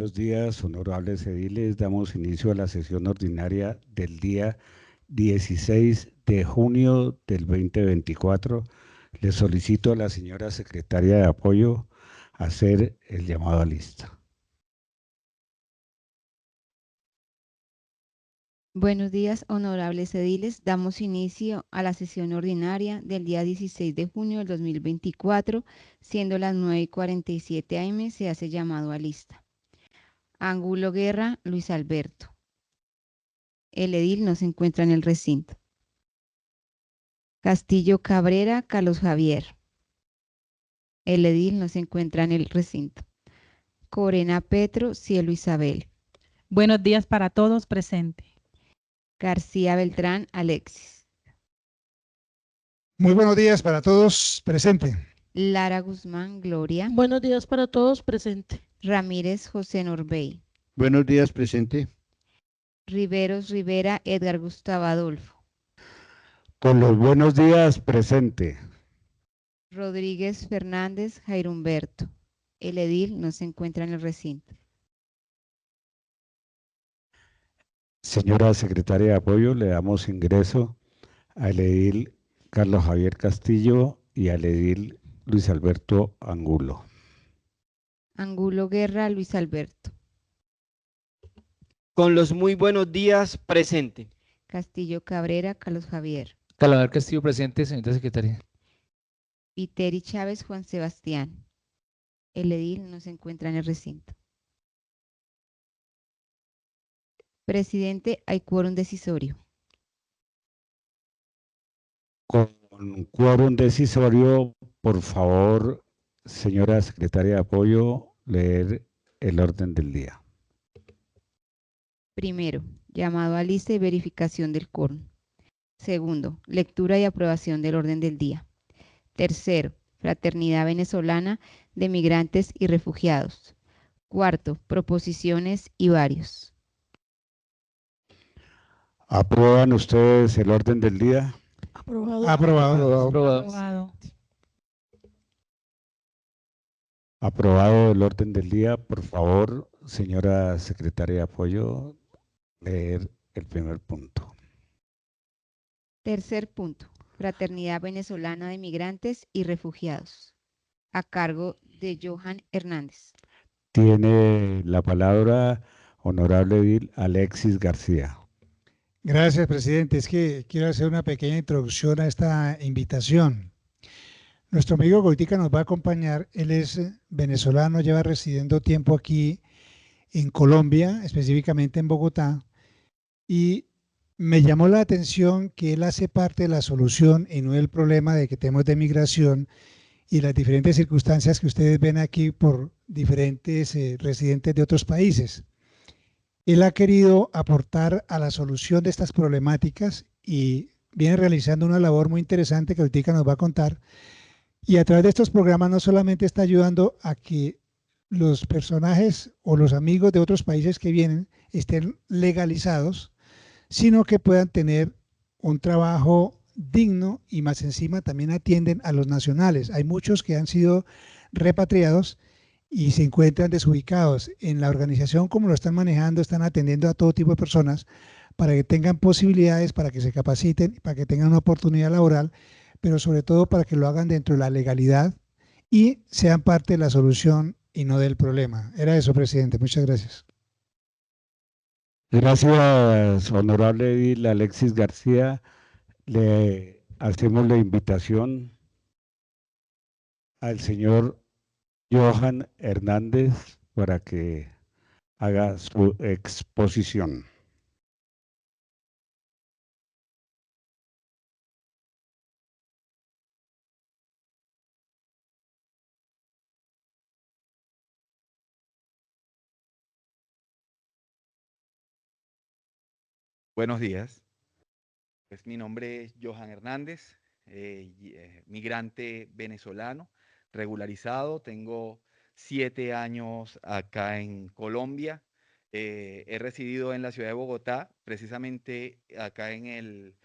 Buenos días, honorables ediles. Damos inicio a la sesión ordinaria del día 16 de junio del 2024. Le solicito a la señora secretaria de apoyo hacer el llamado a lista. Buenos días, honorables ediles. Damos inicio a la sesión ordinaria del día 16 de junio del 2024, siendo las 9:47 am, se hace llamado a lista. Angulo Guerra, Luis Alberto. El edil no se encuentra en el recinto. Castillo Cabrera, Carlos Javier. El edil no se encuentra en el recinto. Corena Petro, Cielo Isabel. Buenos días para todos, presente. García Beltrán, Alexis. Muy buenos días para todos, presente. Lara Guzmán, Gloria. Buenos días para todos, presente. Ramírez, José Norbey. Buenos días, presente. Riveros Rivera, Edgar Gustavo Adolfo. Con los buenos días, presente. Rodríguez Fernández, Jairo Humberto. El edil no se encuentra en el recinto. Señora secretaria de apoyo, le damos ingreso al edil Carlos Javier Castillo y al edil Luis Alberto Angulo. Angulo Guerra, Luis Alberto. Con los muy buenos días, presente. Castillo Cabrera, Carlos Javier. Calabar Castillo, presente, señorita secretaria. Viteri Chávez, Juan Sebastián. El edil no se encuentra en el recinto. Presidente, hay quórum decisorio. Con quórum decisorio, por favor, señora secretaria de apoyo, leer el orden del día. Primero, llamado a lista y verificación del quórum. Segundo, lectura y aprobación del orden del día. Tercero, Fraternidad Venezolana de Migrantes y Refugiados. Cuarto, proposiciones y varios. ¿Aprueban ustedes el orden del día? Aprobado. Aprobado. Aprobado el orden del día. Por favor, señora secretaria de apoyo, leer el primer punto. Tercer punto, Fraternidad Venezolana de Migrantes y Refugiados, a cargo de Johan Hernández. Tiene la palabra honorable edil Alexis García. Gracias, presidente. Es que quiero hacer una pequeña introducción a esta invitación. Nuestro amigo Goitica nos va a acompañar. Él es venezolano, lleva residiendo tiempo aquí en Colombia, específicamente en Bogotá, y me llamó la atención que él hace parte de la solución y no el problema de que tenemos de migración y las diferentes circunstancias que ustedes ven aquí por diferentes residentes de otros países. Él ha querido aportar a la solución de estas problemáticas y viene realizando una labor muy interesante que ahorita nos va a contar. Y a través de estos programas no solamente está ayudando a que los personajes o los amigos de otros países que vienen estén legalizados, sino que puedan tener un trabajo digno y más encima también atienden a los nacionales. Hay muchos que han sido repatriados y se encuentran desubicados. En la organización, como lo están manejando, están atendiendo a todo tipo de personas para que tengan posibilidades, para que se capaciten, para que tengan una oportunidad laboral, pero sobre todo para que lo hagan dentro de la legalidad y sean parte de la solución y no del problema. Era eso, presidente. Muchas gracias. Gracias, honorable edil Alexis García. Le hacemos la invitación al señor Johan Hernández para que haga su exposición. Buenos días. Pues mi nombre es Johan Hernández, migrante venezolano, regularizado. Tengo 7 años acá en Colombia. He residido en la ciudad de Bogotá, precisamente acá en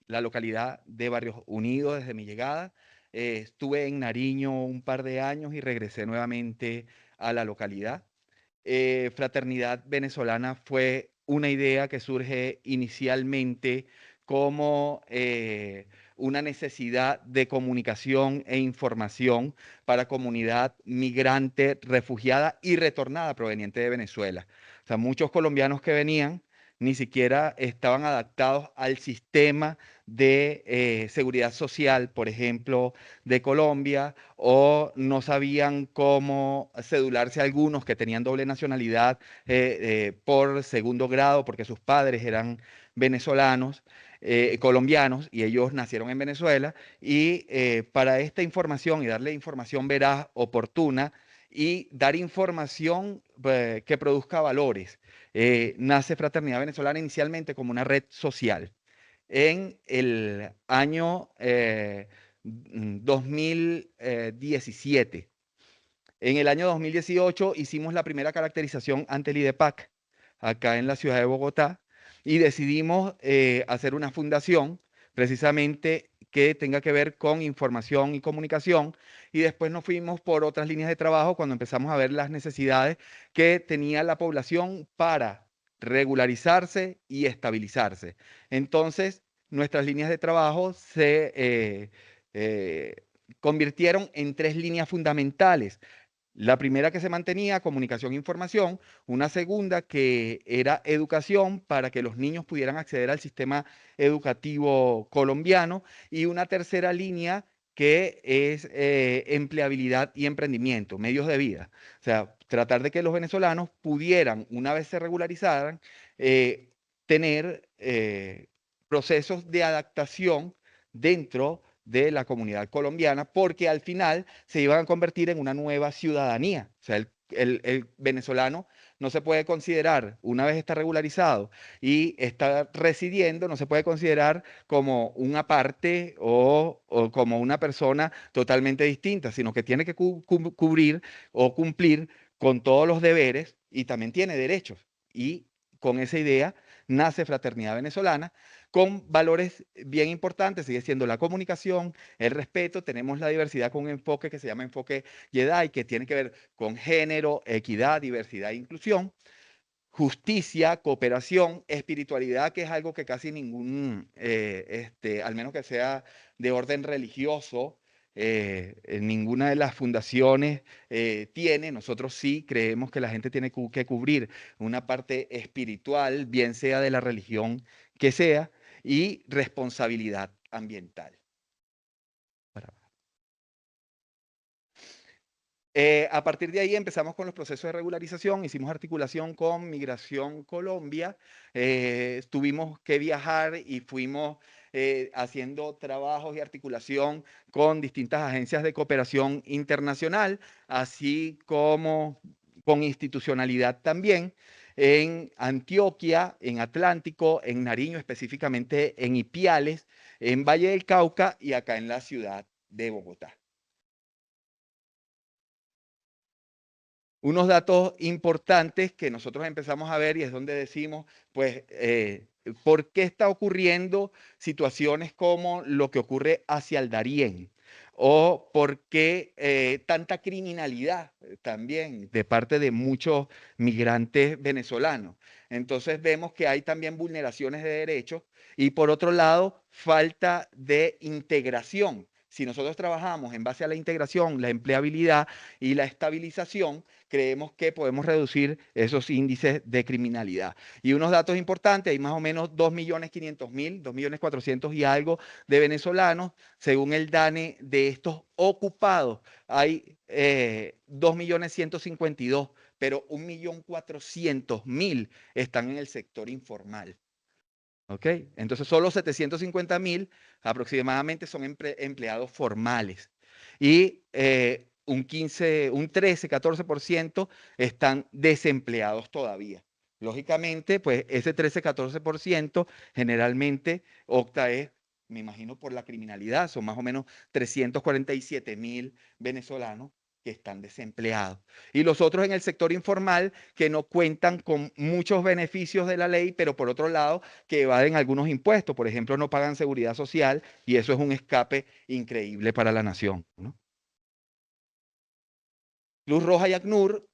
la localidad de Barrios Unidos desde mi llegada. Estuve en Nariño un par de años y regresé nuevamente a la localidad. Fraternidad Venezolana fue una idea que surge inicialmente como una necesidad de comunicación e información para comunidad migrante, refugiada y retornada proveniente de Venezuela. O sea, muchos colombianos que venían ni siquiera estaban adaptados al sistema de seguridad social, por ejemplo, de Colombia, o no sabían cómo cedularse algunos que tenían doble nacionalidad por segundo grado, porque sus padres eran venezolanos, colombianos, y ellos nacieron en Venezuela. Y para esta información y darle información veraz, oportuna, y dar información que produzca valores, nace Fraternidad Venezolana inicialmente como una red social. En el año 2017. En el año 2018 hicimos la primera caracterización ante el IDEPAC, acá en la ciudad de Bogotá, y decidimos hacer una fundación precisamente que tenga que ver con información y comunicación, y después nos fuimos por otras líneas de trabajo cuando empezamos a ver las necesidades que tenía la población para regularizarse y estabilizarse. Entonces, nuestras líneas de trabajo se convirtieron en 3 líneas fundamentales. La primera que se mantenía, comunicación e información; una segunda que era educación para que los niños pudieran acceder al sistema educativo colombiano; y una tercera línea que es empleabilidad y emprendimiento, medios de vida. O sea, tratar de que los venezolanos pudieran, una vez se regularizaran, tener procesos de adaptación dentro de la comunidad colombiana, porque al final se iban a convertir en una nueva ciudadanía. O sea, el venezolano no se puede considerar, una vez está regularizado y está residiendo, no se puede considerar como una parte o como una persona totalmente distinta, sino que tiene que cubrir o cumplir con todos los deberes y también tiene derechos. Y con esa idea nace Fraternidad Venezolana, con valores bien importantes. Sigue siendo la comunicación, el respeto. Tenemos la diversidad con un enfoque que se llama enfoque Jedi, que tiene que ver con género, equidad, diversidad e inclusión, justicia, cooperación, espiritualidad, que es algo que casi ningún, al menos que sea de orden religioso, ninguna de las fundaciones tiene. Nosotros sí creemos que la gente tiene que cubrir una parte espiritual, bien sea de la religión que sea, y responsabilidad ambiental. A partir de ahí empezamos con los procesos de regularización, hicimos articulación con Migración Colombia, tuvimos que viajar y fuimos haciendo trabajos y articulación con distintas agencias de cooperación internacional, así como con institucionalidad también, en Antioquia, en Atlántico, en Nariño, específicamente en Ipiales, en Valle del Cauca y acá en la ciudad de Bogotá. Unos datos importantes que nosotros empezamos a ver, y es donde decimos, pues, ¿por qué está ocurriendo situaciones como lo que ocurre hacia el Darién? ¿O por qué tanta criminalidad también de parte de muchos migrantes venezolanos? Entonces vemos que hay también vulneraciones de derechos y, por otro lado, falta de integración. Si nosotros trabajamos en base a la integración, la empleabilidad y la estabilización, creemos que podemos reducir esos índices de criminalidad. Y unos datos importantes: hay más o menos 2.500.000, 2.400.000 y algo de venezolanos. Según el DANE, de estos ocupados hay 2.152.000, pero 1.400.000 están en el sector informal. ¿Ok? Entonces solo 750.000 aproximadamente son empleados formales. Y un 13, 14% están desempleados todavía. Lógicamente, pues ese 13, 14% generalmente opta me imagino, por la criminalidad. Son más o menos 347.000 venezolanos que están desempleados. Y los otros en el sector informal que no cuentan con muchos beneficios de la ley, pero por otro lado que evaden algunos impuestos. Por ejemplo, no pagan seguridad social y eso es un escape increíble para la nación, ¿no? Cruz Roja y ACNUR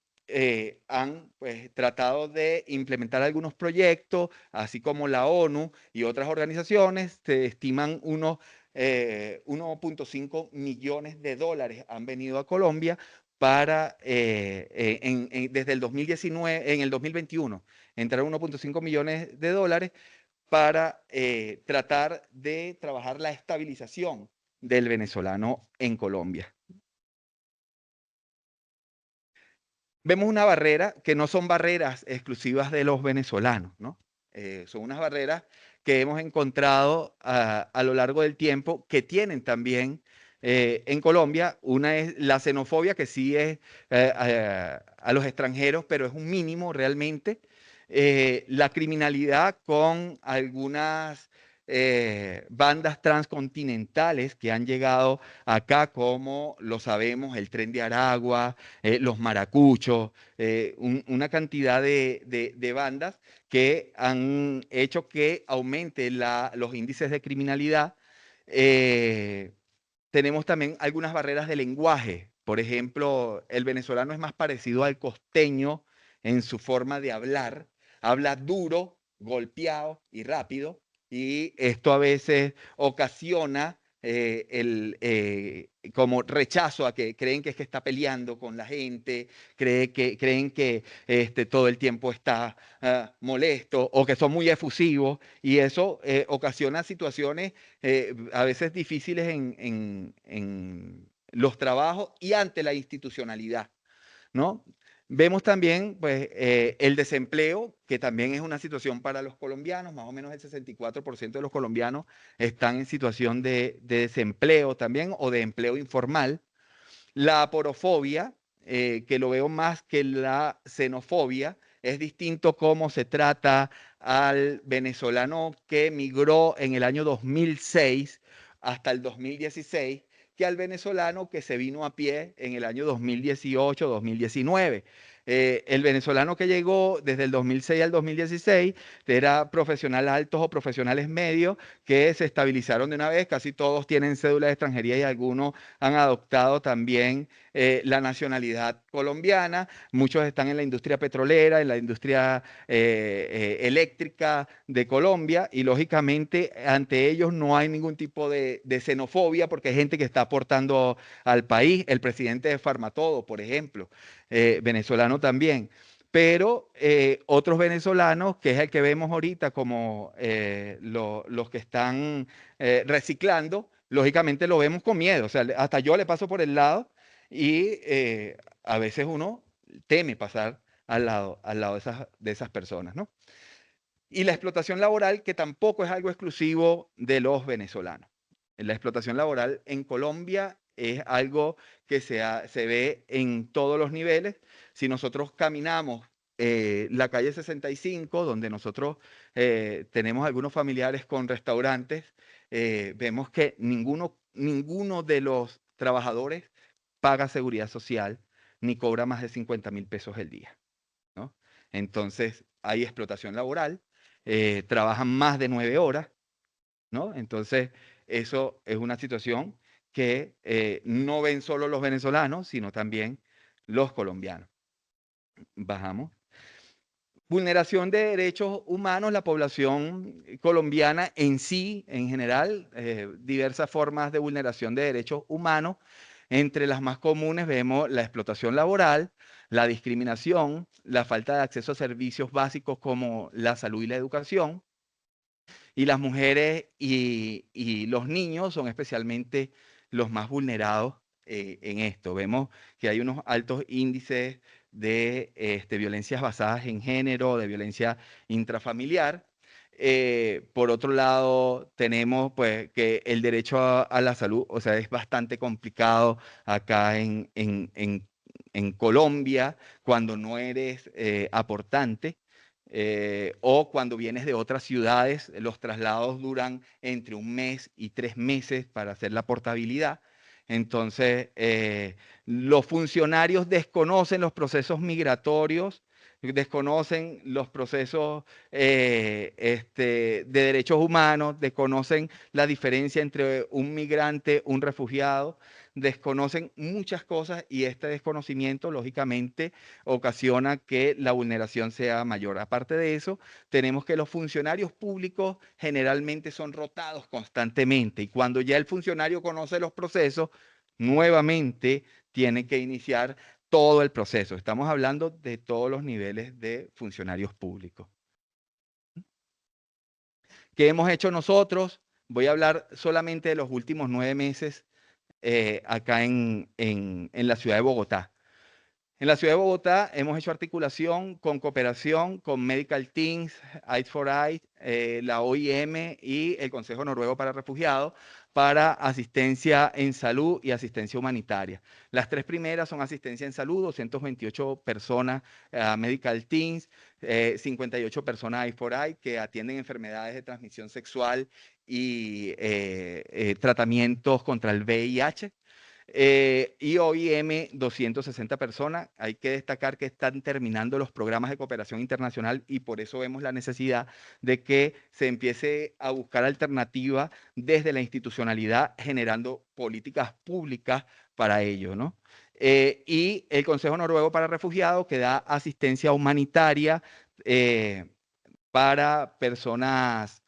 han pues, tratado de implementar algunos proyectos, así como la ONU y otras organizaciones. Se estiman unos 1.5 millones de dólares han venido a Colombia para, desde el 2019, en el 2021, entraron 1.5 millones de dólares para tratar de trabajar la estabilización del venezolano en Colombia. Vemos una barrera que no son barreras exclusivas de los venezolanos, ¿no? Son unas barreras que hemos encontrado a lo largo del tiempo que tienen también en Colombia. Una es la xenofobia, que sí es a los extranjeros, pero es un mínimo realmente. La criminalidad con algunas bandas transcontinentales que han llegado acá, como lo sabemos, el Tren de Aragua, los Maracuchos, una cantidad de bandas que han hecho que aumente los índices de criminalidad. Tenemos también algunas barreras de lenguaje. Por ejemplo, el venezolano es más parecido al costeño en su forma de hablar. Habla duro, golpeado y rápido. Y esto a veces ocasiona como rechazo a que creen que es que está peleando con la gente, creen que todo el tiempo está molesto o que son muy efusivos, y eso ocasiona situaciones a veces difíciles en los trabajos y ante la institucionalidad, ¿no? Vemos también pues, el desempleo, que también es una situación para los colombianos. Más o menos el 64% de los colombianos están en situación de desempleo también, o de empleo informal. La aporofobia, que lo veo más que la xenofobia, es distinto cómo se trata al venezolano que emigró en el año 2006 hasta el 2016, que al venezolano que se vino a pie en el año 2018-2019. El venezolano que llegó desde el 2006 al 2016 era profesional altos o profesionales medios que se estabilizaron de una vez. Casi todos tienen cédula de extranjería y algunos han adoptado también la nacionalidad colombiana. Muchos están en la industria petrolera, en la industria eléctrica de Colombia, y lógicamente ante ellos no hay ningún tipo de xenofobia, porque hay gente que está aportando al país. El presidente de Farmatodo, por ejemplo, venezolano también. Pero otros venezolanos, que es el que vemos ahorita como los que están reciclando, lógicamente lo vemos con miedo. O sea, hasta yo le paso por el lado y a veces uno teme pasar al lado de esas personas, ¿no? Y la explotación laboral, que tampoco es algo exclusivo de los venezolanos. La explotación laboral en Colombia es algo que se ve en todos los niveles. Si nosotros caminamos la calle 65, donde nosotros tenemos algunos familiares con restaurantes, vemos que ninguno de los trabajadores paga seguridad social ni cobra más de 50.000 pesos el día, ¿no? Entonces, hay explotación laboral, trabajan más de 9 horas, ¿no? Entonces, eso es una situación que no ven solo los venezolanos, sino también los colombianos. Bajamos. Vulneración de derechos humanos. La población colombiana en sí, en general, diversas formas de vulneración de derechos humanos. Entre las más comunes vemos la explotación laboral, la discriminación, la falta de acceso a servicios básicos como la salud y la educación. Y las mujeres y los niños son especialmente los más vulnerados en esto. Vemos que hay unos altos índices de violencias basadas en género, de violencia intrafamiliar. Por otro lado, tenemos pues, que el derecho a la salud, o sea, es bastante complicado acá en Colombia cuando no eres aportante. O cuando vienes de otras ciudades, los traslados duran entre 1 mes y 3 meses para hacer la portabilidad. Entonces, los funcionarios desconocen los procesos migratorios, desconocen los procesos de derechos humanos, desconocen la diferencia entre un migrante, un refugiado, desconocen muchas cosas y este desconocimiento, lógicamente, ocasiona que la vulneración sea mayor. Aparte de eso, tenemos que los funcionarios públicos generalmente son rotados constantemente y cuando ya el funcionario conoce los procesos, nuevamente tiene que iniciar todo el proceso. Estamos hablando de todos los niveles de funcionarios públicos. ¿Qué hemos hecho nosotros? Voy a hablar solamente de los últimos 9 meses acá en la ciudad de Bogotá. En la ciudad de Bogotá hemos hecho articulación con cooperación con Medical Teams, Eyes for Eyes, la OIM y el Consejo Noruego para Refugiados para asistencia en salud y asistencia humanitaria. Las 3 primeras son asistencia en salud, 228 personas Medical Teams, 58 personas Eyes for Eyes que atienden enfermedades de transmisión sexual y tratamientos contra el VIH. Y OIM 260 personas. Hay que destacar que están terminando los programas de cooperación internacional y por eso vemos la necesidad de que se empiece a buscar alternativas desde la institucionalidad, generando políticas públicas para ello, ¿no? Y el Consejo Noruego para Refugiados, que da asistencia humanitaria para personas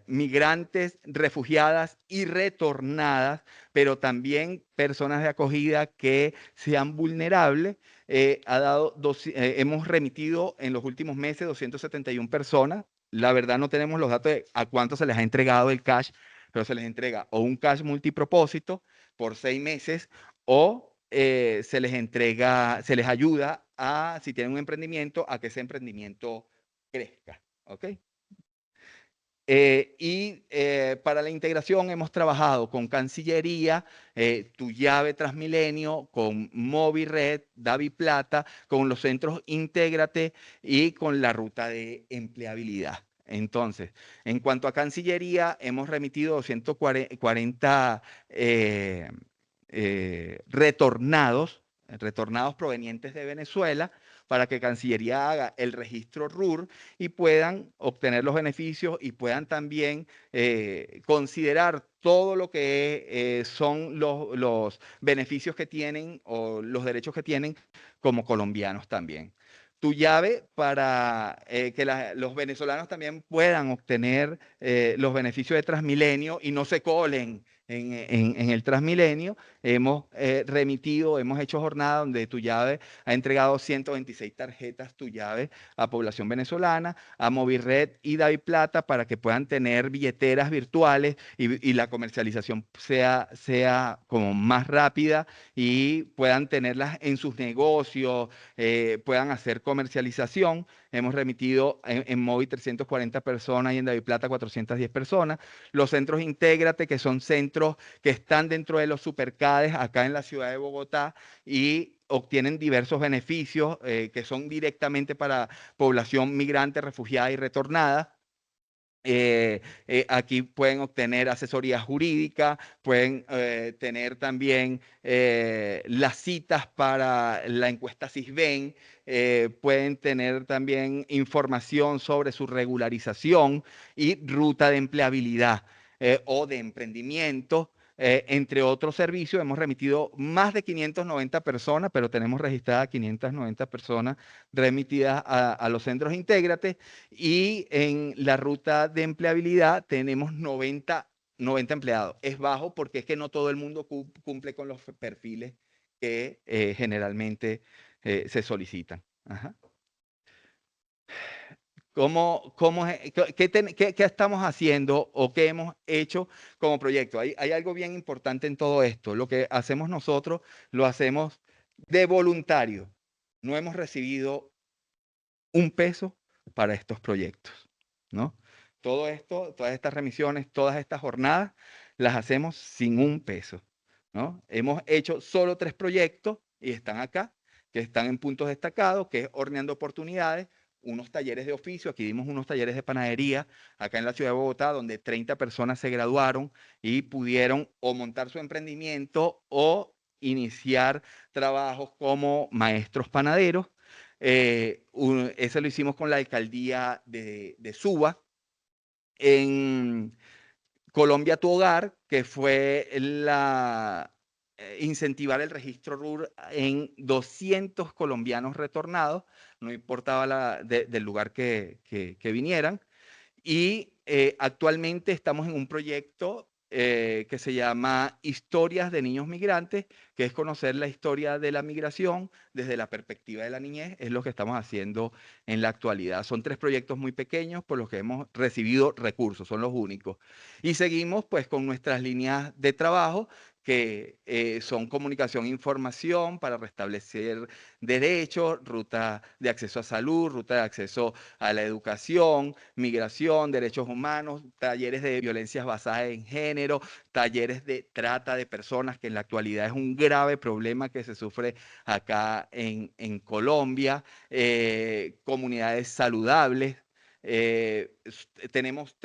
migrantes, refugiadas y retornadas, pero también personas de acogida que sean vulnerables. Hemos remitido en los últimos meses 271 personas. La verdad no tenemos los datos de a cuánto se les ha entregado el cash, pero se les entrega o un cash multipropósito por 6 meses o se les entrega, se les ayuda a, si tienen un emprendimiento, a que ese emprendimiento crezca. ¿Ok? Para la integración hemos trabajado con Cancillería, Tu Llave Transmilenio, con Movired, DaviPlata, con los centros Intégrate y con la ruta de empleabilidad. Entonces, en cuanto a Cancillería, hemos remitido 240 retornados provenientes de Venezuela, para que Cancillería haga el registro RUR y puedan obtener los beneficios y puedan también considerar todo lo que son los beneficios que tienen o los derechos que tienen como colombianos también. Tu Llave para que los venezolanos también puedan obtener los beneficios de Transmilenio y no se colen en el Transmilenio. Hemos remitido, hemos hecho jornada donde Tu Llave ha entregado 126 tarjetas Tu Llave a población venezolana, a Movired y DaviPlata para que puedan tener billeteras virtuales y la comercialización sea como más rápida y puedan tenerlas en sus negocios, puedan hacer comercialización. Hemos remitido en Movi 340 personas y en DaviPlata 410 personas. Los centros Intégrate, que son centros que están dentro de los supercades acá en la ciudad de Bogotá y obtienen diversos beneficios que son directamente para población migrante, refugiada y retornada. Aquí pueden obtener asesoría jurídica, pueden tener también las citas para la encuesta SISBEN, pueden tener también información sobre su regularización y ruta de empleabilidad o de emprendimiento. Entre otros servicios, hemos remitido más de 590 personas, pero tenemos registradas 590 personas remitidas a los centros Intégrate y en la ruta de empleabilidad tenemos 90 empleados. Es bajo porque es que no todo el mundo cumple con los perfiles que generalmente se solicitan. Ajá. ¿Qué estamos haciendo o qué hemos hecho como proyecto? Hay algo bien importante en todo esto. Lo que hacemos nosotros lo hacemos de voluntario. No hemos recibido un peso para estos proyectos, ¿no? Todo esto, todas estas remisiones, todas estas jornadas, las hacemos sin un peso, ¿no? Hemos hecho solo 3 proyectos y están acá, que están en puntos destacados, que es Horneando Oportunidades, unos talleres de oficio. Aquí dimos unos talleres de panadería acá en la ciudad de Bogotá, donde 30 personas se graduaron y pudieron o montar su emprendimiento o iniciar trabajos como maestros panaderos. Ese lo hicimos con la alcaldía de Suba. En Colombia Tu Hogar, que fue incentivar el registro RUR en 200 colombianos retornados, no importaba del lugar que vinieran. Y actualmente estamos en un proyecto que se llama Historias de Niños Migrantes, que es conocer la historia de la migración desde la perspectiva de la niñez. Es lo que estamos haciendo en la actualidad. Son 3 proyectos muy pequeños por los que hemos recibido recursos, son los únicos. Y seguimos pues con nuestras líneas de trabajo, que son comunicación e información para restablecer derechos, ruta de acceso a salud, ruta de acceso a la educación, migración, derechos humanos, talleres de violencias basadas en género, talleres de trata de personas, que en la actualidad es un grave problema que se sufre acá en Colombia, comunidades saludables. Tenemos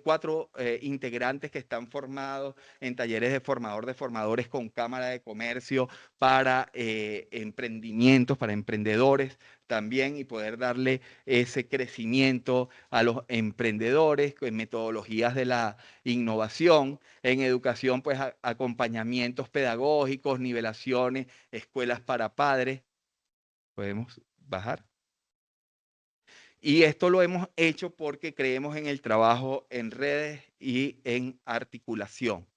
4 integrantes que están formados en talleres de formadores con Cámara de Comercio para emprendimientos, para emprendedores también, y poder darle ese crecimiento a los emprendedores con metodologías de la innovación. En educación, pues acompañamientos pedagógicos, nivelaciones, escuelas para padres. Podemos bajar. Y esto lo hemos hecho porque creemos en el trabajo en redes y en articulación.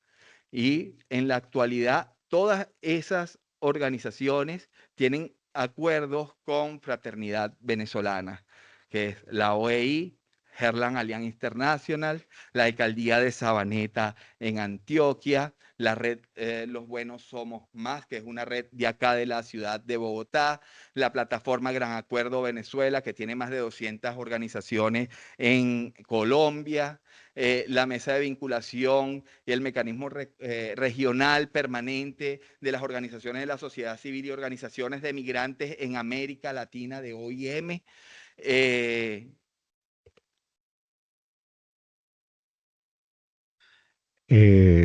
Y en la actualidad, todas esas organizaciones tienen acuerdos con Fraternidad Venezolana, que es la OEI, Herland Alliance International, la Alcaldía de Sabaneta en Antioquia, la red Los Buenos Somos Más, que es una red de acá de la ciudad de Bogotá, la plataforma Gran Acuerdo Venezuela, que tiene más de 200 organizaciones en Colombia, la mesa de vinculación y el mecanismo regional permanente de las organizaciones de la sociedad civil y organizaciones de migrantes en América Latina de OIM.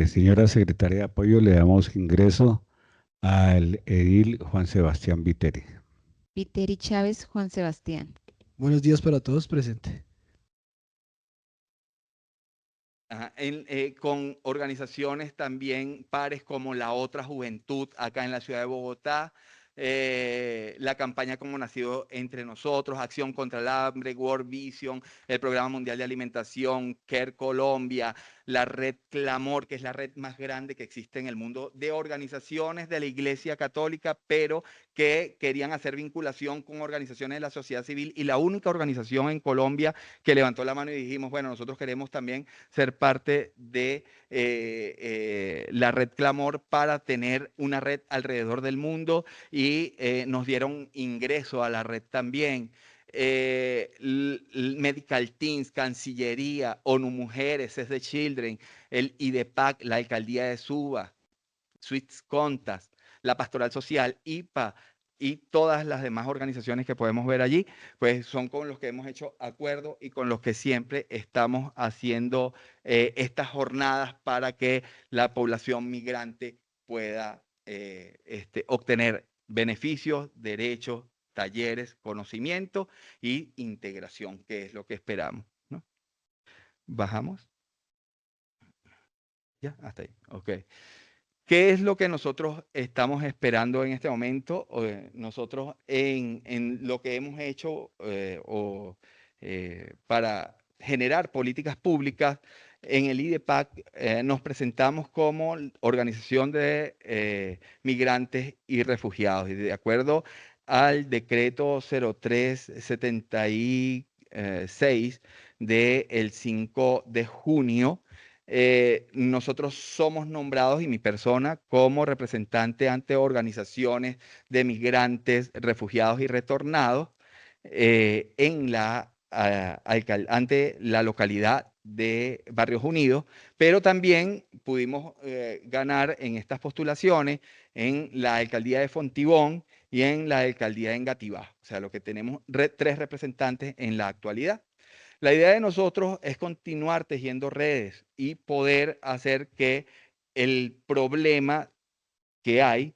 Señora Secretaria de Apoyo, le damos ingreso al edil Juan Sebastián Viteri. Viteri Chávez Juan Sebastián. Buenos días para todos, presente. Con organizaciones también pares como La Otra Juventud acá en la ciudad de Bogotá, la campaña Como Nacido Entre Nosotros, Acción contra el Hambre, World Vision, el Programa Mundial de Alimentación, CARE Colombia, la red Clamor, que es la red más grande que existe en el mundo de organizaciones de la Iglesia Católica, pero que querían hacer vinculación con organizaciones de la sociedad civil, y la única organización en Colombia que levantó la mano y dijimos, bueno, nosotros queremos también ser parte de la red Clamor para tener una red alrededor del mundo, y nos dieron ingreso a la red también. Medical Teams, Cancillería, ONU Mujeres, Save the Children, el IDEPAC, la Alcaldía de Suba, Sweets Contas, la Pastoral Social, IPA y todas las demás organizaciones que podemos ver allí, pues son con los que hemos hecho acuerdos y con los que siempre estamos haciendo estas jornadas para que la población migrante pueda obtener beneficios, derechos, talleres, conocimiento y integración, que es lo que esperamos, ¿no? Bajamos. Ya, hasta ahí. Ok. ¿Qué es lo que nosotros estamos esperando en este momento? Nosotros en lo que hemos hecho para generar políticas públicas, en el IDEPAC nos presentamos como organización de migrantes y refugiados. Y de acuerdo al decreto 0376 del 5 de junio, nosotros somos nombrados, y mi persona, como representante ante organizaciones de migrantes, refugiados y retornados ante la localidad de Barrios Unidos, pero también pudimos ganar en estas postulaciones en la alcaldía de Fontibón y en la alcaldía de Engativá. O sea, lo que tenemos 3 representantes en la actualidad. La idea de nosotros es continuar tejiendo redes y poder hacer que el problema que hay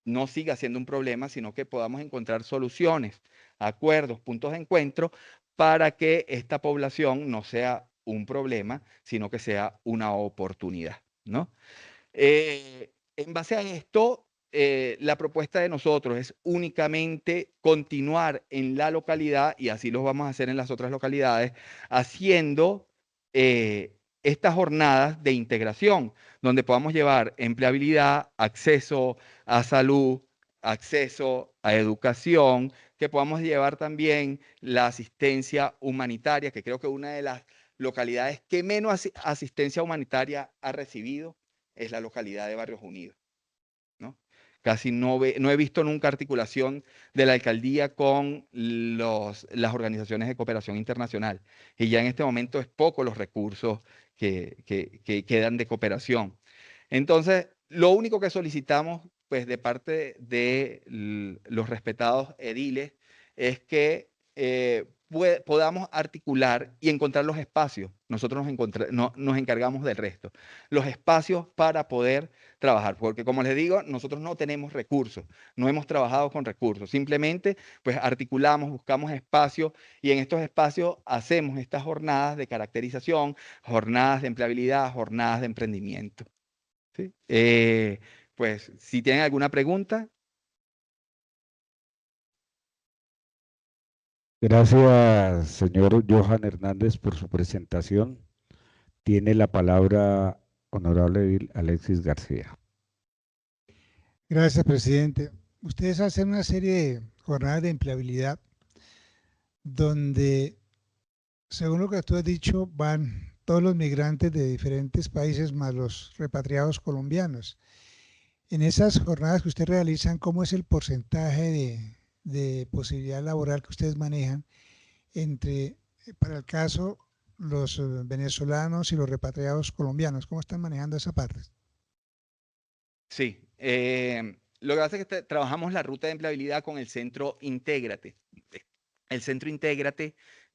no siga siendo un problema, sino que podamos encontrar soluciones, acuerdos, puntos de encuentro para que esta población no sea un problema, sino que sea una oportunidad, ¿no? En base a esto, la propuesta de nosotros es únicamente continuar en la localidad, y así lo vamos a hacer en las otras localidades, haciendo estas jornadas de integración, donde podamos llevar empleabilidad, acceso a salud, acceso a educación, que podamos llevar también la asistencia humanitaria, que creo que una de las localidades que menos asistencia humanitaria ha recibido es la localidad de Barrios Unidos, ¿no? Casi no he visto nunca articulación de la alcaldía con las organizaciones de cooperación internacional. Y ya en este momento es poco los recursos que quedan de cooperación. Entonces, lo único que solicitamos, pues, de parte de los respetados ediles, es que podamos articular y encontrar los espacios. Nosotros nos encargamos del resto. Los espacios para poder trabajar, porque como les digo, nosotros no tenemos recursos, no hemos trabajado con recursos, simplemente pues articulamos, buscamos espacios y en estos espacios hacemos estas jornadas de caracterización, jornadas de empleabilidad, jornadas de emprendimiento. ¿Sí? Pues si tienen alguna pregunta. Gracias, señor Johan Hernández, por su presentación. Tiene la palabra honorable Alexis García. Gracias, presidente. Ustedes hacen una serie de jornadas de empleabilidad donde, según lo que tú has dicho, van todos los migrantes de diferentes países más los repatriados colombianos. En esas jornadas que ustedes realizan, ¿cómo es el porcentaje de posibilidad laboral que ustedes manejan entre, para el caso, los venezolanos y los repatriados colombianos? ¿Cómo están manejando esa parte? Sí, lo que pasa es que trabajamos la ruta de empleabilidad con el Centro Intégrate. El Centro Intégrate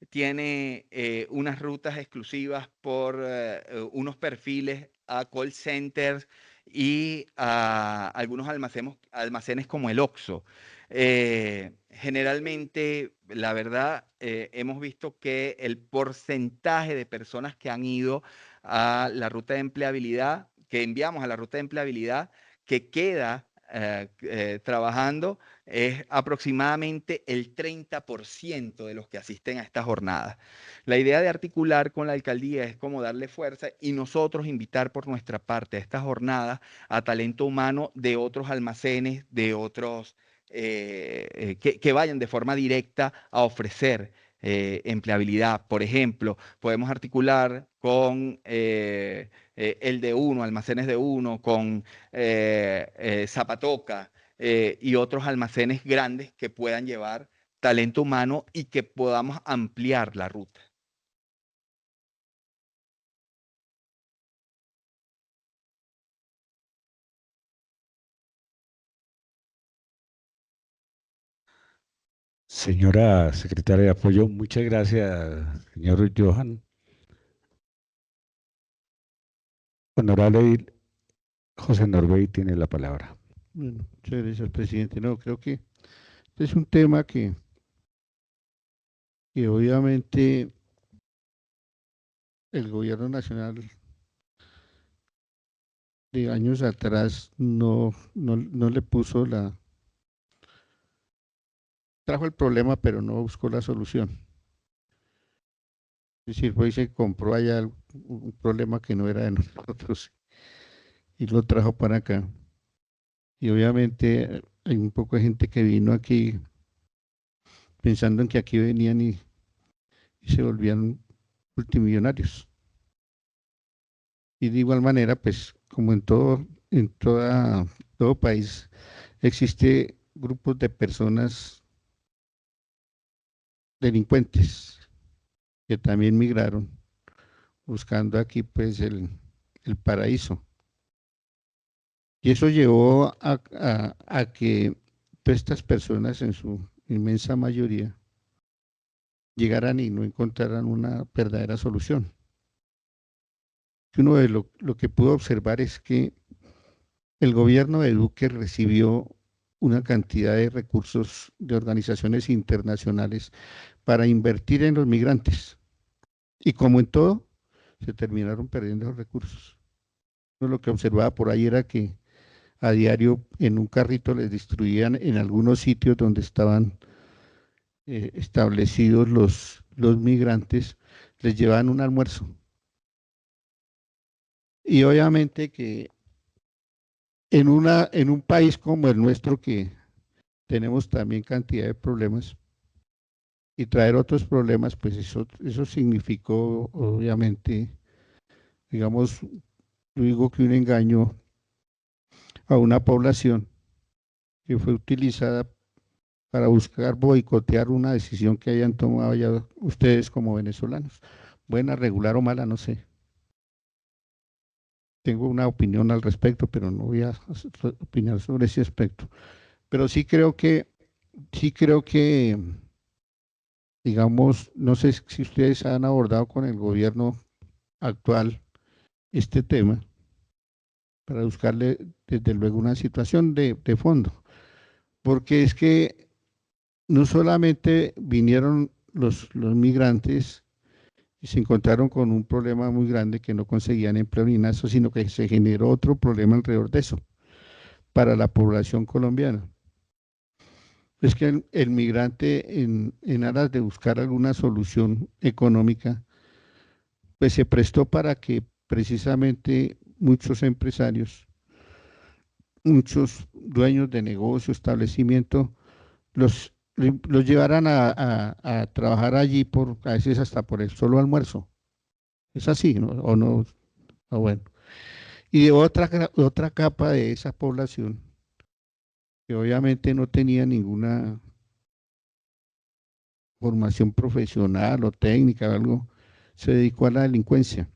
tiene unas rutas exclusivas por unos perfiles a call centers y a algunos almacenes como el OXXO. Generalmente, la verdad, hemos visto que el porcentaje de personas que han ido a la ruta de empleabilidad, que enviamos a la ruta de empleabilidad, que queda trabajando, es aproximadamente el 30% de los que asisten a estas jornadas. La idea de articular con la alcaldía es como darle fuerza y nosotros invitar por nuestra parte a estas jornadas a talento humano de otros almacenes, de otros que vayan de forma directa a ofrecer empleabilidad. Por ejemplo, podemos articular con el de uno, almacenes de uno, con Zapatoca y otros almacenes grandes que puedan llevar talento humano y que podamos ampliar la ruta. Señora secretaria de Apoyo, muchas gracias, señor Johan. Honorable José Norbey tiene la palabra. Bueno, muchas gracias, presidente. No, creo que este es un tema que obviamente el gobierno nacional de años atrás no le puso trajo el problema, pero no buscó la solución. Es decir, pues se compró allá un problema que no era de nosotros y lo trajo para acá. Y obviamente hay un poco de gente que vino aquí pensando en que aquí venían y se volvían multimillonarios. Y de igual manera, pues como en todo país, existe grupos de personas delincuentes que también migraron buscando aquí pues el paraíso. Y eso llevó a que todas estas personas, en su inmensa mayoría, llegaran y no encontraran una verdadera solución. Uno de lo que pudo observar es que el gobierno de Duque recibió una cantidad de recursos de organizaciones internacionales para invertir en los migrantes. Y como en todo, se terminaron perdiendo los recursos. Lo que observaba por ahí era que a diario en un carrito les distribuían en algunos sitios donde estaban establecidos los migrantes, les llevaban un almuerzo. Y obviamente que en un país como el nuestro, que tenemos también cantidad de problemas, y traer otros problemas, pues eso significó, obviamente, digamos, yo digo que un engaño a una población que fue utilizada para buscar boicotear una decisión que hayan tomado ya ustedes como venezolanos. Buena, regular o mala, no sé. Tengo una opinión al respecto, pero no voy a opinar sobre ese aspecto. Pero sí creo que, digamos, no sé si ustedes han abordado con el gobierno actual este tema, para buscarle desde luego una situación de fondo. Porque es que no solamente vinieron los migrantes y se encontraron con un problema muy grande que no conseguían empleo ni nada, sino que se generó otro problema alrededor de eso para la población colombiana. Es que el migrante en aras de buscar alguna solución económica, pues se prestó para que precisamente muchos empresarios, muchos dueños de negocio, establecimiento, los llevaran a trabajar allí a veces hasta por el solo almuerzo. Es así, ¿no? ¿O no? Ah, bueno. Y de otra capa de esa población, que obviamente no tenía ninguna formación profesional o técnica o algo, se dedicó a la delincuencia.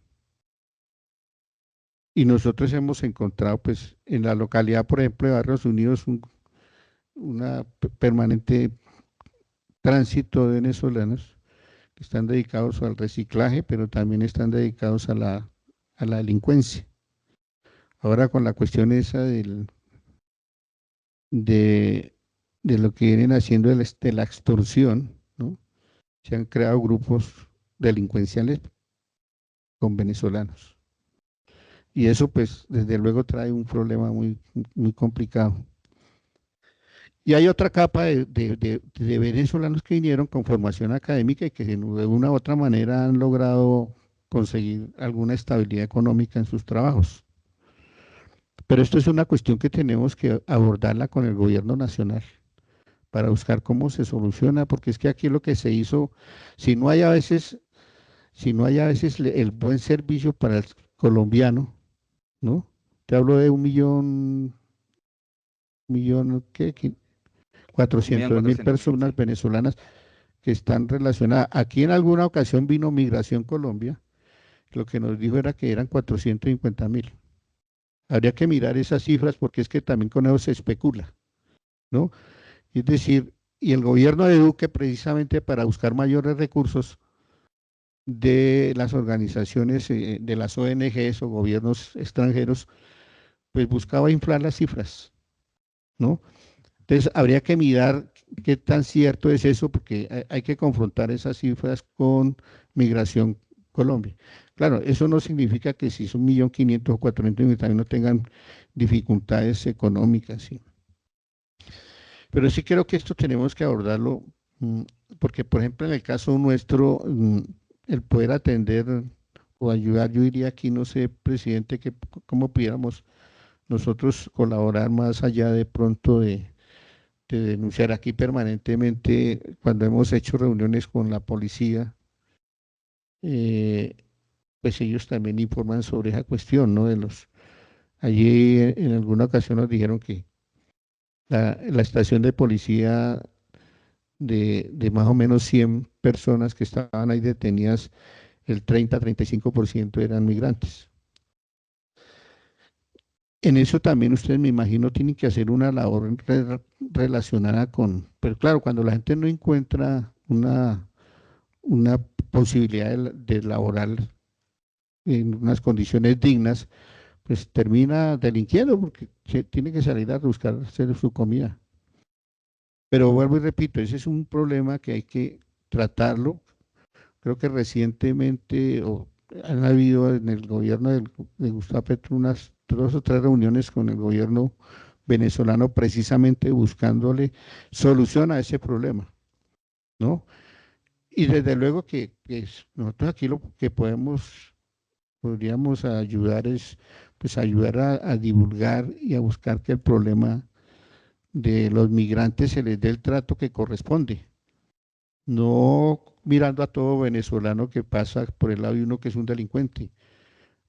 Y nosotros hemos encontrado, pues, en la localidad, por ejemplo, de Barrios Unidos, una permanente tránsito de venezolanos que están dedicados al reciclaje, pero también están dedicados a la delincuencia. Ahora con la cuestión esa de lo que vienen haciendo de la extorsión, ¿no? Se han creado grupos delincuenciales con venezolanos. Y eso, pues, desde luego trae un problema muy, muy complicado. Y hay otra capa de venezolanos que vinieron con formación académica y que de una u otra manera han logrado conseguir alguna estabilidad económica en sus trabajos. Pero esto es una cuestión que tenemos que abordarla con el gobierno nacional para buscar cómo se soluciona, porque es que aquí lo que se hizo, si no hay a veces el buen servicio para el colombiano, ¿no? Te hablo de 400.000 personas venezolanas que están relacionadas. Aquí en alguna ocasión vino Migración Colombia, lo que nos dijo era que eran 450.000. Habría que mirar esas cifras porque es que también con eso se especula, ¿no? Es decir, y el gobierno de Duque, precisamente para buscar mayores recursos de las organizaciones, de las ONGs o gobiernos extranjeros, pues buscaba inflar las cifras, ¿no? Entonces, habría que mirar qué tan cierto es eso, porque hay que confrontar esas cifras con Migración Colombia. Claro, eso no significa que si son 1.500.000 o 400.000 también no tengan dificultades económicas, ¿sí? Pero sí creo que esto tenemos que abordarlo, porque por ejemplo en el caso nuestro, el poder atender o ayudar, yo diría aquí, no sé, presidente, que cómo pudiéramos nosotros colaborar más allá de pronto de denunciar aquí permanentemente cuando hemos hecho reuniones con la policía, pues ellos también informan sobre esa cuestión, ¿no? Allí en alguna ocasión nos dijeron que la estación de policía de más o menos 100 personas que estaban ahí detenidas, el 30-35% eran migrantes. En eso también ustedes, me imagino, tienen que hacer una labor relacionada con, pero claro, cuando la gente no encuentra una posibilidad de laborar en unas condiciones dignas, pues termina delinquiendo porque tiene que salir a buscar hacer su comida. Pero vuelvo y repito, ese es un problema que hay que tratarlo. Creo que recientemente han habido en el gobierno de Gustavo Petro unas 2 o 3 reuniones con el gobierno venezolano precisamente buscándole solución a ese problema, ¿no? Y desde luego que nosotros aquí lo que podríamos ayudar es pues ayudar a divulgar y a buscar que el problema de los migrantes se les dé el trato que corresponde, no mirando a todo venezolano que pasa por el lado de uno que es un delincuente,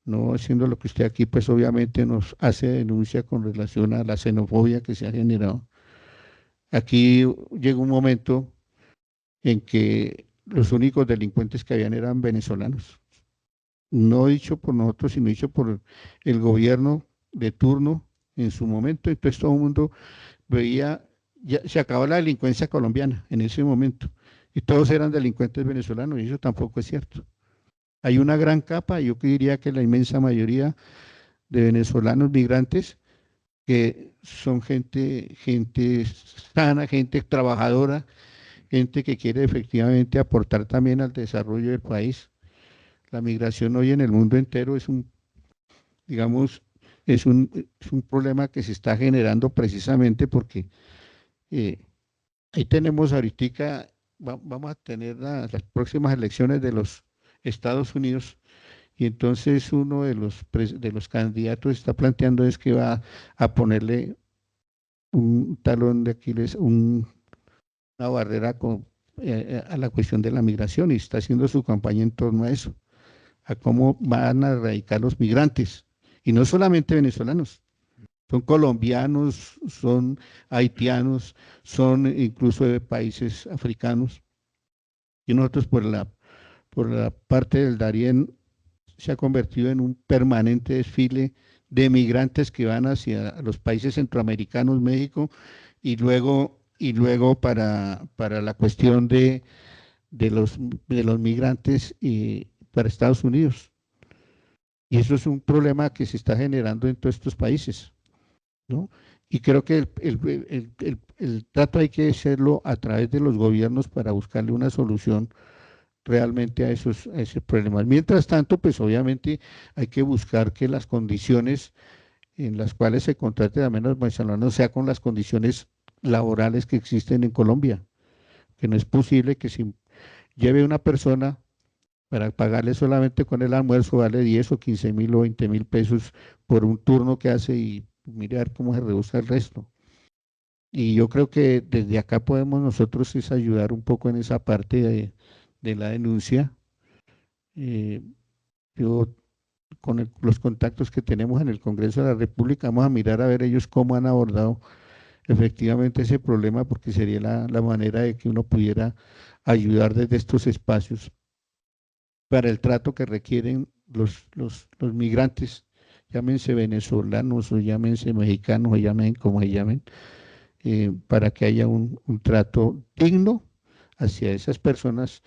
no haciendo lo que usted aquí pues obviamente nos hace denuncia con relación a la xenofobia que se ha generado. Aquí llega un momento en que los únicos delincuentes que habían eran venezolanos, no dicho por nosotros, sino dicho por el gobierno de turno en su momento. Entonces todo el mundo veía, ya se acabó la delincuencia colombiana en ese momento, y todos eran delincuentes venezolanos, y eso tampoco es cierto. Hay una gran capa, yo diría que la inmensa mayoría de venezolanos migrantes que son gente sana, gente trabajadora, gente que quiere efectivamente aportar también al desarrollo del país. La migración hoy en el mundo entero es un problema que se está generando precisamente porque ahí tenemos ahorita, vamos a tener las próximas elecciones de los Estados Unidos, y entonces uno de los candidatos está planteando es que va a ponerle un talón de Aquiles, una barrera a la cuestión de la migración, y está haciendo su campaña en torno a eso, a cómo van a erradicar los migrantes, y no solamente venezolanos, son colombianos, son haitianos, son incluso de países africanos, y nosotros por la parte del Darién se ha convertido en un permanente desfile de migrantes que van hacia los países centroamericanos, México, y luego para la cuestión de los migrantes para Estados Unidos. Y eso es un problema que se está generando en todos estos países, ¿no? Y creo que el trato hay que hacerlo a través de los gobiernos para buscarle una solución realmente a esos problemas. Mientras tanto, pues obviamente hay que buscar que las condiciones en las cuales se contrate a menos venezolanos sea con las condiciones laborales que existen en Colombia, que no es posible que si lleve una persona para pagarle solamente con el almuerzo vale 10 o 15.000 o 20.000 pesos por un turno que hace, y mirar cómo se reduce el resto. Y yo creo que desde acá podemos nosotros es ayudar un poco en esa parte de la denuncia. Yo con los contactos que tenemos en el Congreso de la República vamos a mirar a ver ellos cómo han abordado efectivamente ese problema, porque sería la manera de que uno pudiera ayudar desde estos espacios para el trato que requieren los migrantes, llámense venezolanos o llámense mexicanos o llamen como se llamen, para que haya un trato digno hacia esas personas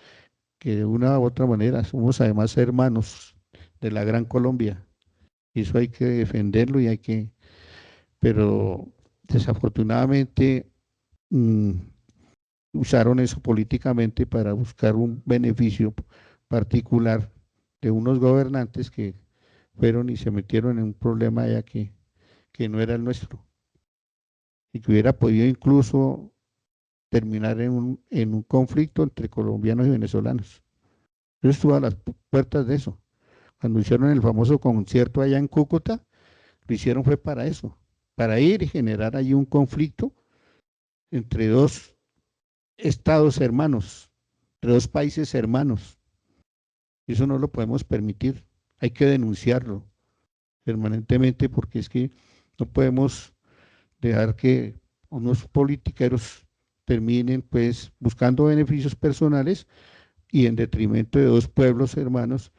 que de una u otra manera somos además hermanos de la Gran Colombia. Y eso hay que defenderlo pero desafortunadamente usaron eso políticamente para buscar un beneficio particular de unos gobernantes que fueron y se metieron en un problema ya que no era el nuestro, y que hubiera podido incluso terminar en un conflicto entre colombianos y venezolanos. Yo estuve a las puertas de eso. Cuando hicieron el famoso concierto allá en Cúcuta, lo hicieron fue para eso, para ir y generar allí un conflicto entre dos estados hermanos, entre dos países hermanos. Eso no lo podemos permitir, hay que denunciarlo permanentemente, porque es que no podemos dejar que unos politiqueros terminen pues buscando beneficios personales y en detrimento de dos pueblos hermanos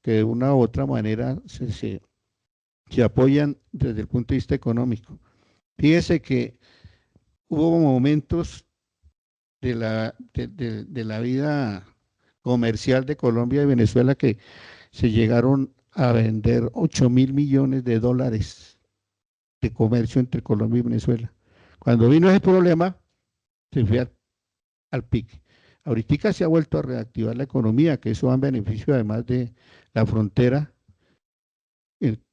que de una u otra manera se apoyan desde el punto de vista económico. Fíjese que hubo momentos de la vida comercial de Colombia y Venezuela que se llegaron a vender 8.000 millones de dólares de comercio entre Colombia y Venezuela. Cuando vino ese problema, se fue al pique. Ahorita se ha vuelto a reactivar la economía, que eso va en beneficio además de la frontera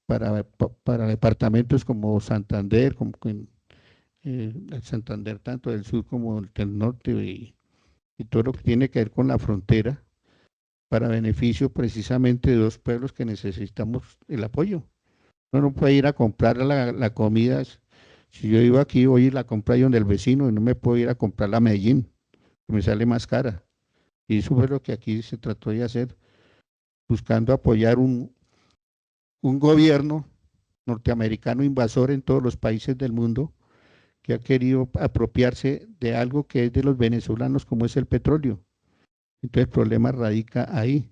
para departamentos como Santander, como Santander tanto del sur como del norte y todo lo que tiene que ver con la frontera, para beneficio precisamente de dos pueblos que necesitamos el apoyo. Uno no puede ir a comprar la comida. Si yo vivo aquí, voy a ir a comprar yo donde el vecino y no me puedo ir a comprarla a Medellín, que me sale más cara. Y eso fue lo que aquí se trató de hacer, buscando apoyar un gobierno norteamericano invasor en todos los países del mundo, que ha querido apropiarse de algo que es de los venezolanos, como es el petróleo. Entonces el problema radica ahí,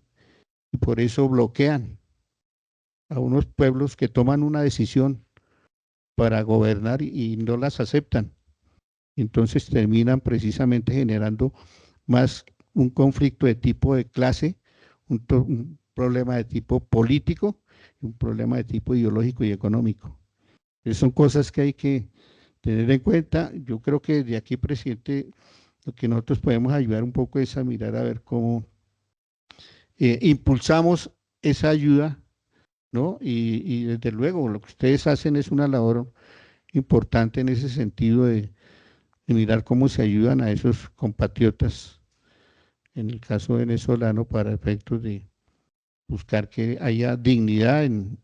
y por eso bloquean a unos pueblos que toman una decisión para gobernar y no las aceptan. Entonces terminan precisamente generando más un conflicto de tipo de clase, un problema de tipo político, un problema de tipo ideológico y económico. Esas son cosas que hay que tener en cuenta. Yo creo que de aquí, presidente, lo que nosotros podemos ayudar un poco es a mirar a ver cómo impulsamos esa ayuda, ¿no? Y desde luego lo que ustedes hacen es una labor importante en ese sentido de mirar cómo se ayudan a esos compatriotas, en el caso venezolano, para efectos de buscar que haya dignidad en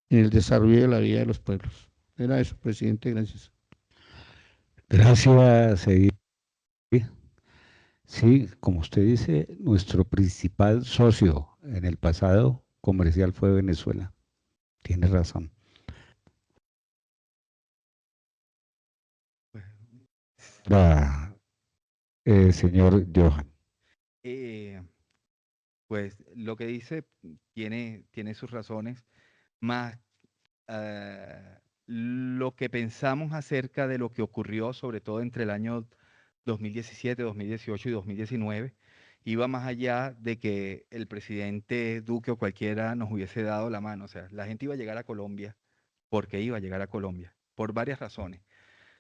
el desarrollo de la vida de los pueblos. Era eso, presidente, gracias. Gracias, Edil. Sí, como usted dice, nuestro principal socio en el pasado comercial fue Venezuela. Tiene razón. Señor Johan. Pues lo que dice tiene sus razones, más lo que pensamos acerca de lo que ocurrió, sobre todo entre el año 2017, 2018 y 2019, iba más allá de que el presidente Duque o cualquiera nos hubiese dado la mano. O sea, la gente iba a llegar a Colombia porque iba a llegar a Colombia, por varias razones.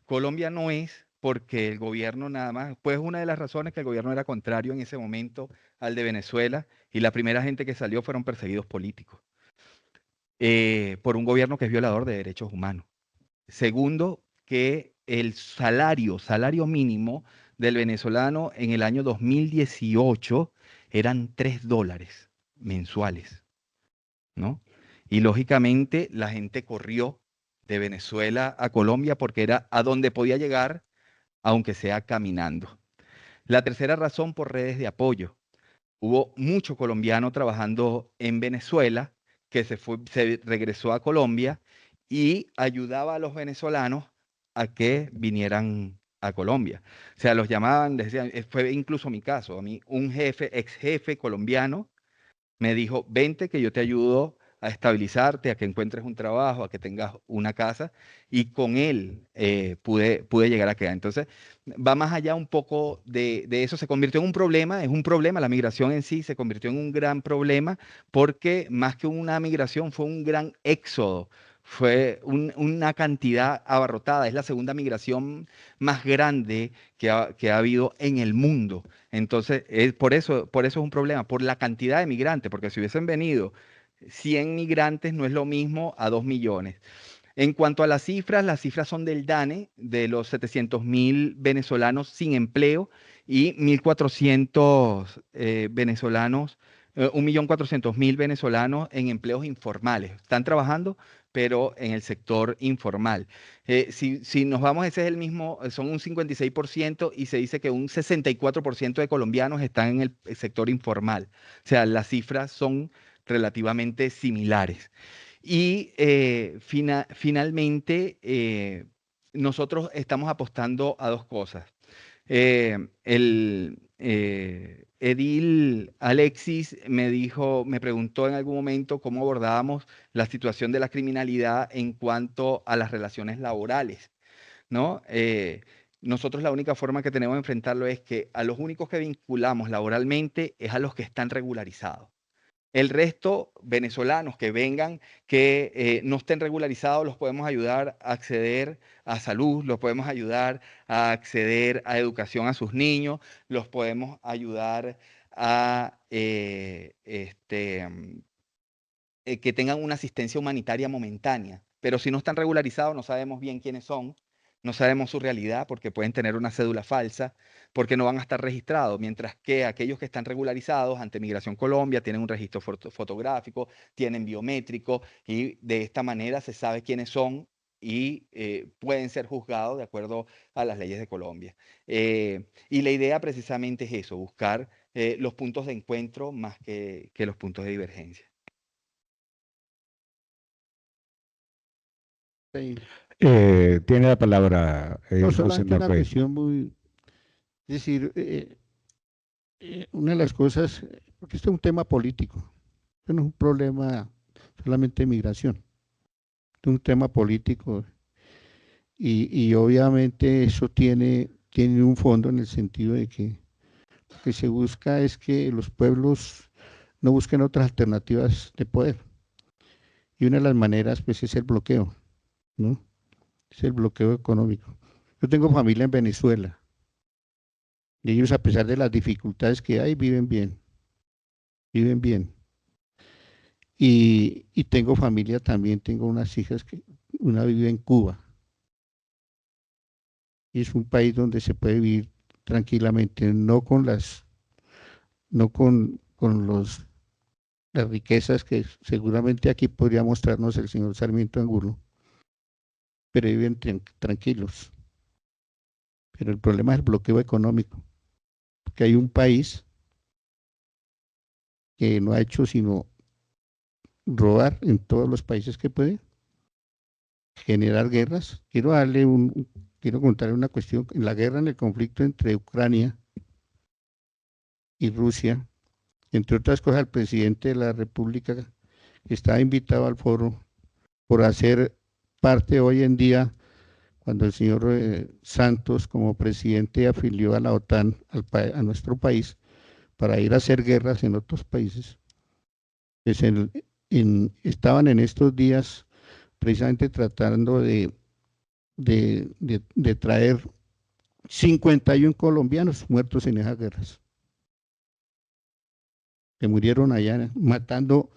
Colombia no es porque el gobierno nada más, pues una de las razones que el gobierno era contrario en ese momento al de Venezuela, y la primera gente que salió fueron perseguidos políticos por un gobierno que es violador de derechos humanos. Segundo, que el salario mínimo del venezolano en el año 2018 eran $3 mensuales, ¿no? Y lógicamente la gente corrió de Venezuela a Colombia porque era a donde podía llegar, aunque sea caminando. La tercera razón, por redes de apoyo. Hubo mucho colombiano trabajando en Venezuela que se regresó a Colombia y ayudaba a los venezolanos a que vinieran a Colombia. O sea, los llamaban, les decían, fue incluso mi caso, a mí un ex jefe colombiano me dijo, vente que yo te ayudo a estabilizarte, a que encuentres un trabajo, a que tengas una casa, y con él pude llegar a quedar. Entonces, va más allá un poco de eso, se convirtió en un problema, es un problema, la migración en sí se convirtió en un gran problema, porque más que una migración fue un gran éxodo. Fue una cantidad abarrotada, es la segunda migración más grande que ha habido en el mundo. Entonces, por eso es un problema, por la cantidad de migrantes, porque si hubiesen venido 100 migrantes no es lo mismo a 2 millones. En cuanto a las cifras son del DANE, de los 700.000 venezolanos sin empleo y 1.400 venezolanos, 1.400.000 venezolanos en empleos informales. Están trabajando, pero en el sector informal. Si nos vamos, ese es el mismo, son un 56% y se dice que un 64% de colombianos están en el sector informal. O sea, las cifras son relativamente similares. Y finalmente, nosotros estamos apostando a dos cosas. Edil Alexis me preguntó en algún momento cómo abordábamos la situación de la criminalidad en cuanto a las relaciones laborales, ¿no? Nosotros la única forma que tenemos de enfrentarlo es que a los únicos que vinculamos laboralmente es a los que están regularizados. El resto, venezolanos que vengan, que no estén regularizados, los podemos ayudar a acceder a salud, los podemos ayudar a acceder a educación a sus niños, los podemos ayudar a que tengan una asistencia humanitaria momentánea. Pero si no están regularizados, no sabemos bien quiénes son, no sabemos su realidad porque pueden tener una cédula falsa, porque no van a estar registrados, mientras que aquellos que están regularizados ante Migración Colombia tienen un registro fotográfico, tienen biométrico y de esta manera se sabe quiénes son y pueden ser juzgados de acuerdo a las leyes de Colombia. Y la idea precisamente es eso, buscar los puntos de encuentro más que los puntos de divergencia. Sí. Tiene la palabra No, José solamente una Manuel. cuestión muy, es decir, una de las cosas, porque esto es un tema político, esto no es un problema solamente de migración, es un tema político y obviamente eso tiene un fondo en el sentido de que lo que se busca es que los pueblos no busquen otras alternativas de poder y una de las maneras pues es el bloqueo, ¿no? Es el bloqueo económico. Yo tengo familia en Venezuela y ellos, a pesar de las dificultades que hay, viven bien. Viven bien. Y tengo familia también, tengo unas hijas que una vive en Cuba. Y es un país donde se puede vivir tranquilamente, no con las riquezas que seguramente aquí podría mostrarnos el señor Sarmiento Angulo, pero viven tranquilos. Pero el problema es el bloqueo económico, porque hay un país que no ha hecho sino robar en todos los países que puede, generar guerras. Quiero contarle una cuestión. En la guerra, en el conflicto entre Ucrania y Rusia, entre otras cosas, el presidente de la República estaba invitado al foro por hacer parte hoy en día, cuando el señor Santos como presidente afilió a la OTAN a nuestro país para ir a hacer guerras en otros países. Pues estaban en estos días precisamente tratando de traer 51 colombianos muertos en esas guerras, que murieron allá matando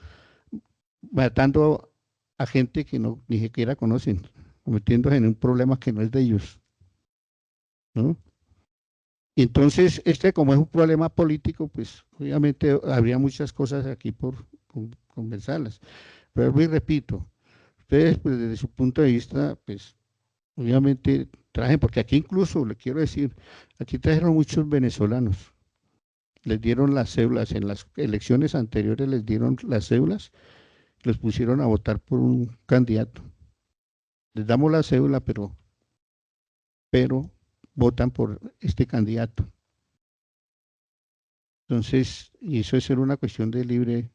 a gente que ni siquiera conocen, metiéndose en un problema que no es de ellos, ¿no? Y entonces, como es un problema político, pues obviamente habría muchas cosas aquí por conversarlas. Pero repito, ustedes pues desde su punto de vista, pues obviamente trajen, porque aquí incluso, le quiero decir, aquí trajeron muchos venezolanos, les dieron las cédulas, en las elecciones anteriores les dieron las cédulas, los pusieron a votar por un candidato. Les damos la cédula, pero votan por este candidato. Entonces, y eso es ser una cuestión de libre,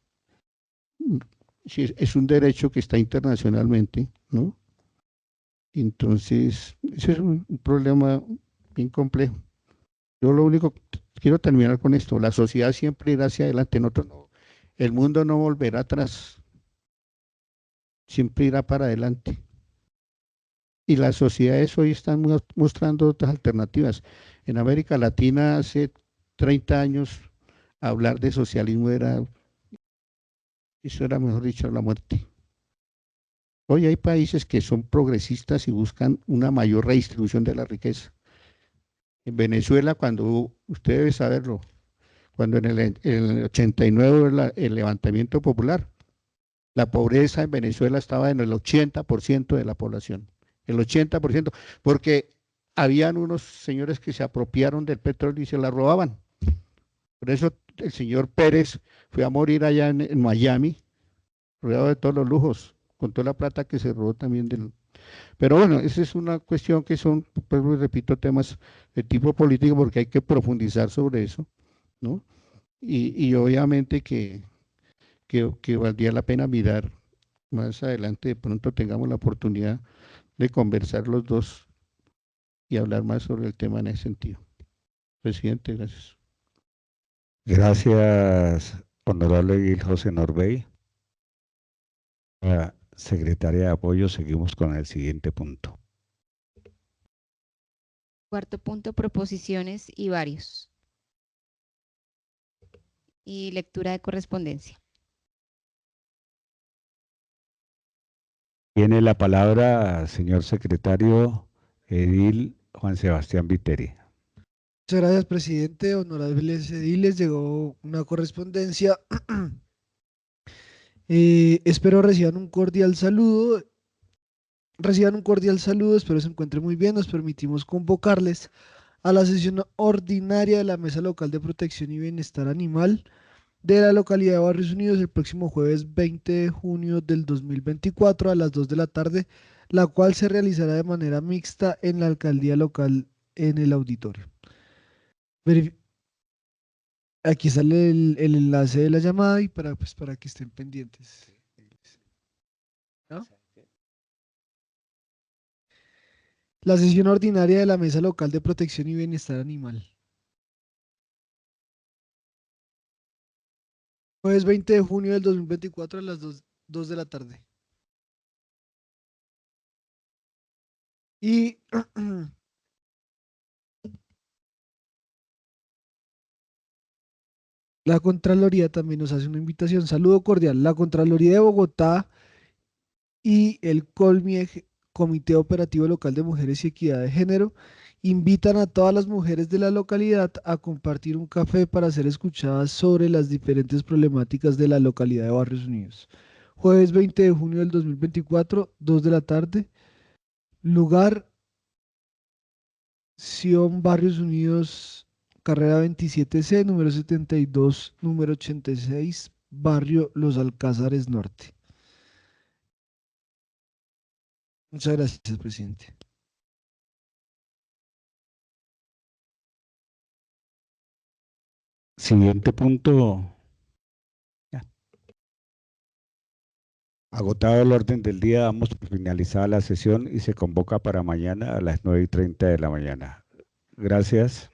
es un derecho que está internacionalmente, ¿no? Entonces, ese es un problema bien complejo. Yo lo único, quiero terminar con esto, la sociedad siempre irá hacia adelante, el mundo no volverá atrás, siempre irá para adelante. Y las sociedades hoy están mostrando otras alternativas. En América Latina hace 30 años hablar de socialismo eso era, mejor dicho, la muerte. Hoy hay países que son progresistas y buscan una mayor redistribución de la riqueza. En Venezuela, usted debe saberlo, cuando en el 89 el levantamiento popular, la pobreza en Venezuela estaba en el 80% de la población. El 80%, porque habían unos señores que se apropiaron del petróleo y se la robaban. Por eso el señor Pérez fue a morir allá en Miami, rodeado de todos los lujos, con toda la plata que se robó también Pero bueno, esa es una cuestión que son, pues repito, temas de tipo político porque hay que profundizar sobre eso, ¿no? Y obviamente que valdría la pena mirar más adelante, de pronto tengamos la oportunidad de conversar los dos y hablar más sobre el tema en ese sentido. Presidente, gracias. Gracias, honorable Gil José Norbey. Secretaria de Apoyo, seguimos con el siguiente punto. Cuarto punto, proposiciones y varios. Y lectura de correspondencia. Tiene la palabra, señor secretario edil Juan Sebastián Viteri. Muchas gracias, presidente. Honorables ediles, llegó una correspondencia. Espero reciban un cordial saludo. Espero se encuentren muy bien. Nos permitimos convocarles a la sesión ordinaria de la Mesa Local de Protección y Bienestar Animal de la localidad de Barrios Unidos el próximo jueves 20 de junio del 2024 a las 2 de la tarde, la cual se realizará de manera mixta en la alcaldía local en el auditorio. Aquí sale el enlace de la llamada y para que estén pendientes. ¿No? La sesión ordinaria de la Mesa Local de Protección y Bienestar Animal. Jueves 20 de junio del 2024 a las 2 de la tarde. Y la Contraloría también nos hace una invitación. Saludo cordial. La Contraloría de Bogotá y el COLMIEG, Comité Operativo Local de Mujeres y Equidad de Género, invitan a todas las mujeres de la localidad a compartir un café para ser escuchadas sobre las diferentes problemáticas de la localidad de Barrios Unidos. Jueves 20 de junio del 2024, 2 de la tarde. Lugar, Sion Barrios Unidos, carrera 27C, número 72, número 86, barrio Los Alcázares Norte. Muchas gracias, presidente. Siguiente punto. Agotado el orden del día, damos por finalizada la sesión y se convoca para mañana a las 9:30 de la mañana. Gracias.